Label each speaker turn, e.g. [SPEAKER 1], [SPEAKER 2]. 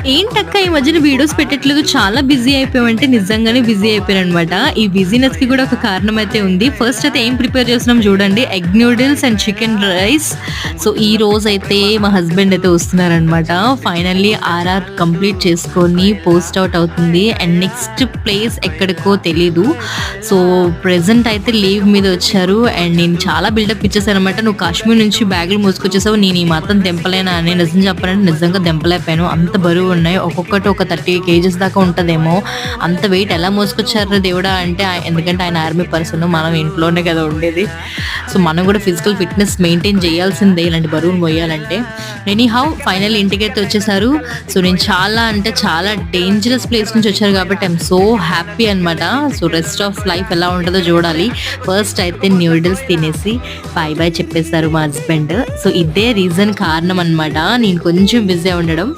[SPEAKER 1] ఏంటక్క ఈ మధ్యన వీడియోస్ పెట్టట్లేదు చాలా బిజీ అయిపోయామంటే నిజంగానే బిజీ అయిపోయాననమాట. ఈ బిజీనెస్‌కి కూడా ఒక కారణం అయితే ఉంది. ఫస్ట్ అయితే ఏం ప్రిపేర్ చేస్తున్నాం చూడండి. Egg noodles and chicken rice. So ఈ రోజైతే మా హస్బెండ్ అయితే వస్తున్నారనమాట. ఫైనల్లీ ఆర్ఆర్ కంప్లీట్ చేసుకొని పోస్ట్ ఔట్ అవుతుంది. అండ్ నెక్స్ట్ ప్లేస్ ఎక్కడికో తెలీదు. సో ప్రెజెంట్ అయితే లీవ్ మీద వచ్చారు. అండ్ నేను చాలా బిల్డప్ ఇచ్చేసాననమాట. "నువ్వు కాశ్మీర్ నుంచి బ్యాగులు మోసుకొచ్చేసావు. నేను ఈ మాత్రం దింపలేనా" అని. నిజం చెప్పాలంటే నిజంగా దింపలేకపోయాను. అంత బరువు ఉన్నాయి. ఒక్కొక్కటి ఒక 30 కేజీస్ దాకా ఉంటదేమో. అంత వెయిట్ ఎలా మోసుకొచ్చారురా దేవుడా! అంటే ఎందుకంటే ఆయన ఆర్మీ పర్సన్. మనం ఇంట్లోనే కదా ఉండేది. సో మనం కూడా ఫిజికల్ ఫిట్‌నెస్ మెయింటైన్ చేయాల్సిందే ఇలాంటి బరువులు మోయాలంటే. ఎనీహౌ ఫైనల్లీ ఇంటికైతే వచ్చేసారు. సో నేను చాలా అంటే చాలా డేంజరస్ ప్లేస్ నుంచి వచ్చారు కాబట్టి ఐయామ్ సో హ్యాపీ అనమాట. సో రెస్ట్ ఆఫ్ లైఫ్ ఎలా ఉంటదో చూడాలి. ఫస్ట్ అయితే న్యూడిల్స్ తినేసి బాయ్ బాయ్ చెప్పేసారు మా హస్బెండ్. సో ఇదే రీజన్ కారణం అనమాట నేను కొంచెం బిజీ ఉండడం.